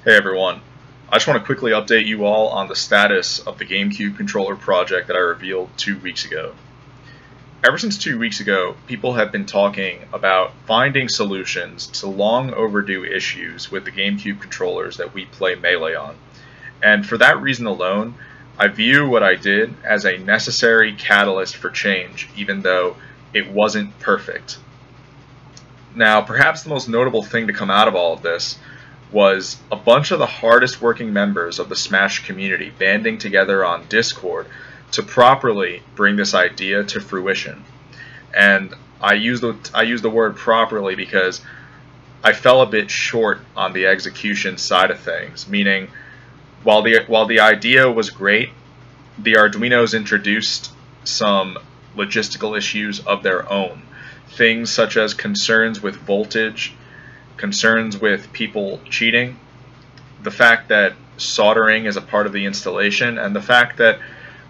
Hey everyone, I just want to quickly update you all on the status of the GameCube controller project that I revealed 2 weeks ago. Ever since 2 weeks ago, people have been talking about finding solutions to long overdue issues with the GameCube controllers that we play Melee on. And for that reason alone, I view what I did as a necessary catalyst for change, even though it wasn't perfect. Now, perhaps the most notable thing to come out of all of this was a bunch of the hardest working members of the Smash community banding together on Discord to properly bring this idea to fruition. And I use the word properly because I fell a bit short on the execution side of things, meaning while the idea was great, the Arduinos introduced some logistical issues of their own. Things such as concerns with voltage, concerns with people cheating, the fact that soldering is a part of the installation, and the fact that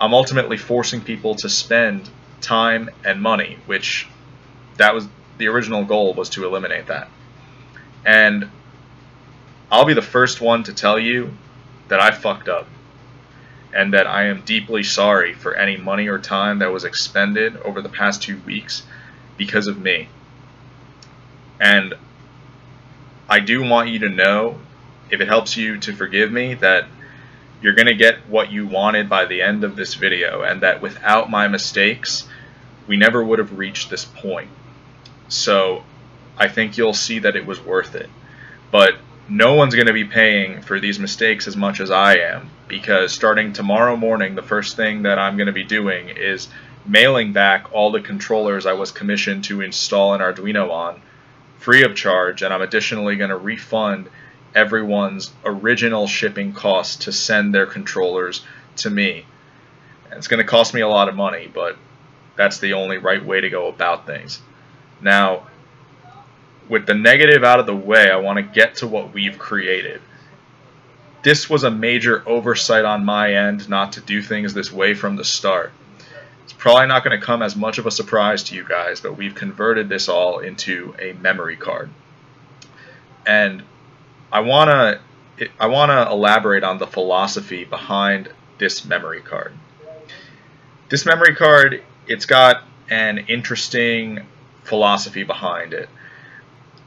I'm ultimately forcing people to spend time and money, which that was the original goal, was to eliminate that. And I'll be the first one to tell you that I fucked up, and that I am deeply sorry for any money or time that was expended over the past 2 weeks because of me. And I do want you to know, if it helps you to forgive me, that you're going to get what you wanted by the end of this video, and that without my mistakes, we never would have reached this point. So I think you'll see that it was worth it. But no one's going to be paying for these mistakes as much as I am, because starting tomorrow morning, the first thing that I'm going to be doing is mailing back all the controllers I was commissioned to install an Arduino on, free of charge, and I'm additionally going to refund everyone's original shipping cost to send their controllers to me. And it's going to cost me a lot of money, but that's the only right way to go about things. Now, with the negative out of the way, I want to get to what we've created. This was a major oversight on my end not to do things this way from the start. It's probably not going to come as much of a surprise to you guys, but we've converted this all into a memory card. And I want to elaborate on the philosophy behind this memory card. This memory card, it's got an interesting philosophy behind it.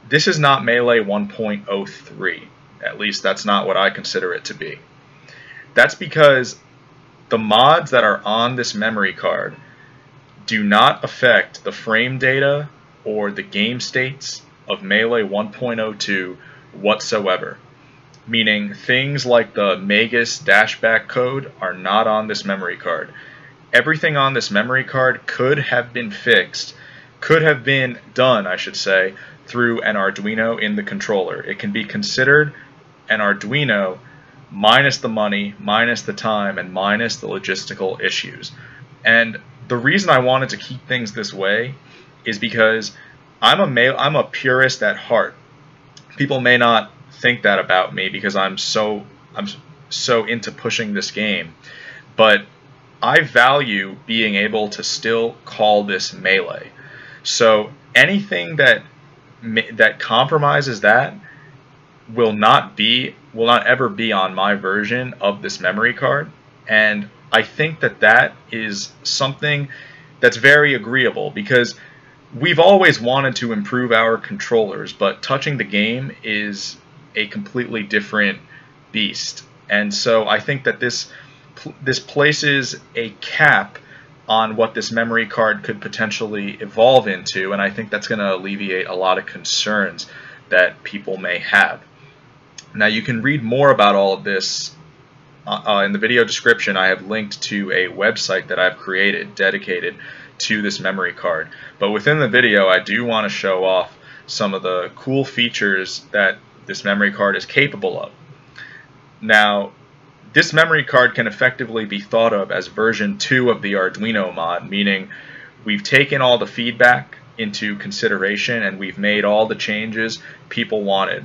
This is not Melee 1.03. At least that's not what I consider it to be. That's because the mods that are on this memory card do not affect the frame data or the game states of Melee 1.02 whatsoever. Meaning things like the Magus dashback code are not on this memory card. Everything on this memory card could have been fixed, could have been done, I should say, through an Arduino in the controller. It can be considered an Arduino minus the money, minus the time, and minus the logistical issues. And the reason I wanted to keep things this way is because I'm a purist at heart. People may not think that about me because I'm so into pushing this game, but I value being able to still call this Melee. So anything that compromises that will not ever be on my version of this memory card. And I think that is something that's very agreeable, because we've always wanted to improve our controllers, but touching the game is a completely different beast. And so I think that this places a cap on what this memory card could potentially evolve into, and I think that's going to alleviate a lot of concerns that people may have. Now, you can read more about all of this in the video description. I have linked to a website that I've created dedicated to this memory card. But within the video, I do want to show off some of the cool features that this memory card is capable of. Now, this memory card can effectively be thought of as version 2 of the Arduino mod, meaning we've taken all the feedback into consideration and we've made all the changes people wanted.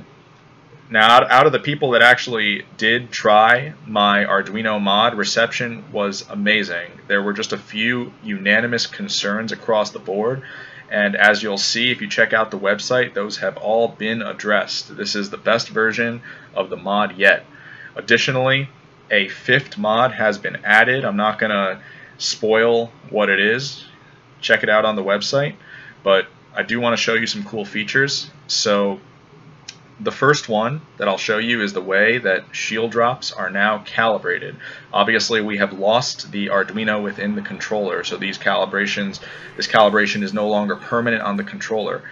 Now, out of the people that actually did try my Arduino mod, reception was amazing. There were just a few unanimous concerns across the board, And as you'll see if you check out the website, those have all been addressed. This is the best version of the mod yet. Additionally, a fifth mod has been added. I'm not going to spoil what it is. Check it out on the website, but I do want to show you some cool features. So the first one that I'll show you is the way that shield drops are now calibrated. Obviously, we have lost the Arduino within the controller, so this calibration is no longer permanent on the controller.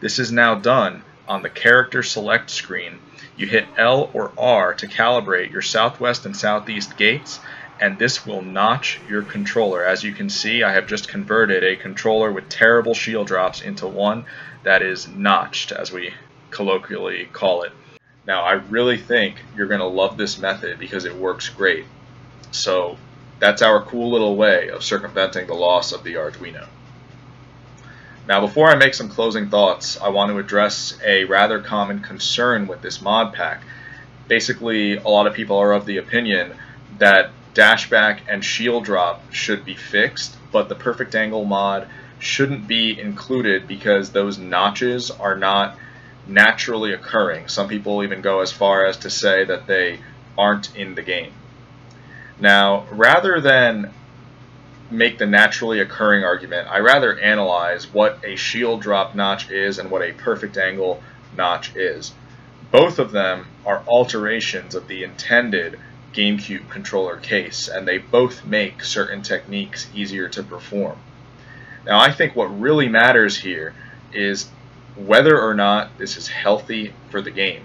This is now done on the character select screen. You hit L or R to calibrate your southwest and southeast gates, and this will notch your controller. As you can see, I have just converted a controller with terrible shield drops into one that is notched, as we colloquially call it. Now, I really think you're going to love this method because it works great. So that's our cool little way of circumventing the loss of the Arduino. Now, before I make some closing thoughts, I want to address a rather common concern with this mod pack. Basically, a lot of people are of the opinion that dashback and shield drop should be fixed, but the perfect angle mod shouldn't be included because those notches are not naturally occurring. Some people even go as far as to say that they aren't in the game. Now, rather than make the naturally occurring argument, I rather analyze what a shield drop notch is and what a perfect angle notch is. Both of them are alterations of the intended GameCube controller case, and they both make certain techniques easier to perform. Now, I think what really matters here is whether or not this is healthy for the game.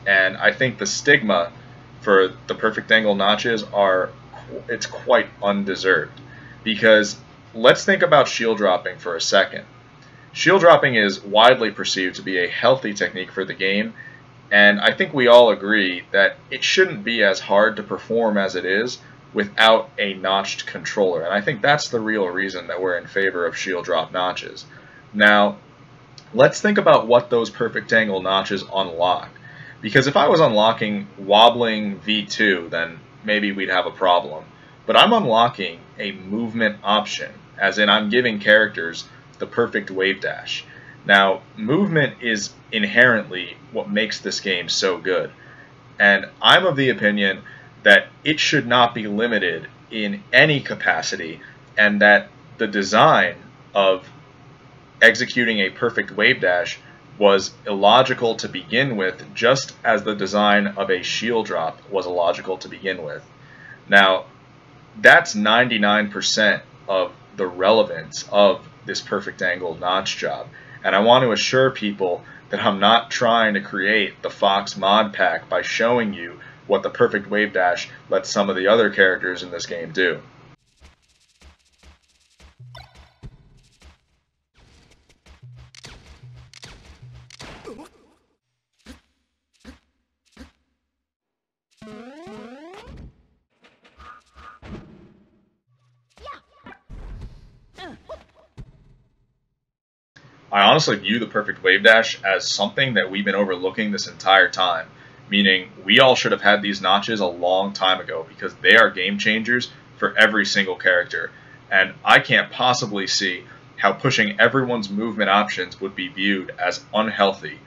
And I think the stigma for the perfect angle notches it's quite undeserved. Because let's think about shield dropping for a second. Shield dropping is widely perceived to be a healthy technique for the game, and I think we all agree that it shouldn't be as hard to perform as it is without a notched controller. And I think that's the real reason that we're in favor of shield drop notches. Now, let's think about what those perfect angle notches unlock. Because if I was unlocking wobbling V2, then maybe we'd have a problem. But I'm unlocking a movement option, as in I'm giving characters the perfect wave dash. Now, movement is inherently what makes this game so good. And I'm of the opinion that it should not be limited in any capacity, and that the design of executing a perfect wave dash was illogical to begin with, just as the design of a shield drop was illogical to begin with. Now, that's 99% of the relevance of this perfect angle notch job. And I want to assure people that I'm not trying to create the Fox mod pack by showing you what the perfect wave dash lets some of the other characters in this game do. I honestly view the perfect wave dash as something that we've been overlooking this entire time, meaning we all should have had these notches a long time ago because they are game changers for every single character, and I can't possibly see how pushing everyone's movement options would be viewed as unhealthy.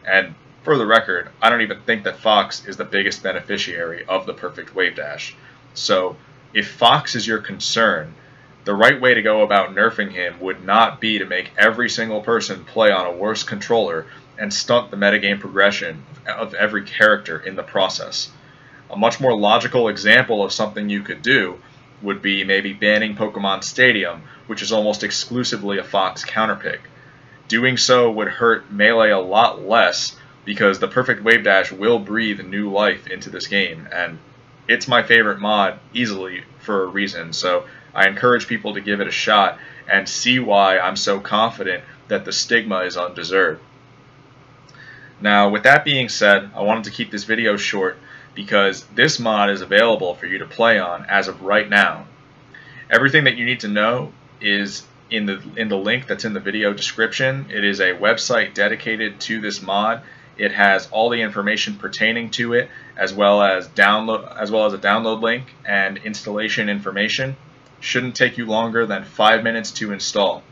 And for the record, I don't even think that Fox is the biggest beneficiary of the perfect wave dash. So if Fox is your concern, the right way to go about nerfing him would not be to make every single person play on a worse controller and stunt the metagame progression of every character in the process. A much more logical example of something you could do would be maybe banning Pokemon Stadium, which is almost exclusively a Fox counterpick. Doing so would hurt Melee a lot less because the perfect wave dash will breathe new life into this game, and it's my favorite mod easily for a reason. So I encourage people to give it a shot and see why I'm so confident that the stigma is undeserved. Now, with that being said, I wanted to keep this video short because this mod is available for you to play on as of right now. Everything that you need to know is in the link that's in the video description. It is a website dedicated to this mod. It has all the information pertaining to it, as well as a download link and installation information. Shouldn't take you longer than 5 minutes to install.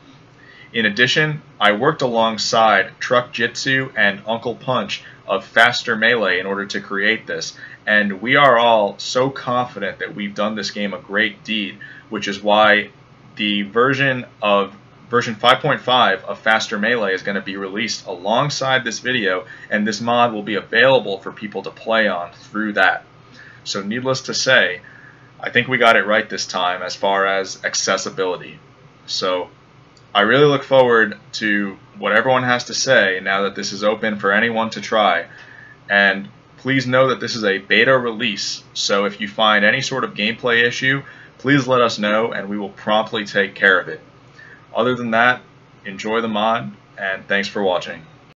In addition, I worked alongside Truck Jitsu and Uncle Punch of Faster Melee in order to create this, and we are all so confident that we've done this game a great deed, which is why the version 5.5 of Faster Melee is going to be released alongside this video, and this mod will be available for people to play on through that. So needless to say, I think we got it right this time as far as accessibility. So I really look forward to what everyone has to say now that this is open for anyone to try. And please know that this is a beta release, so if you find any sort of gameplay issue, please let us know and we will promptly take care of it. Other than that, enjoy the mod, and thanks for watching.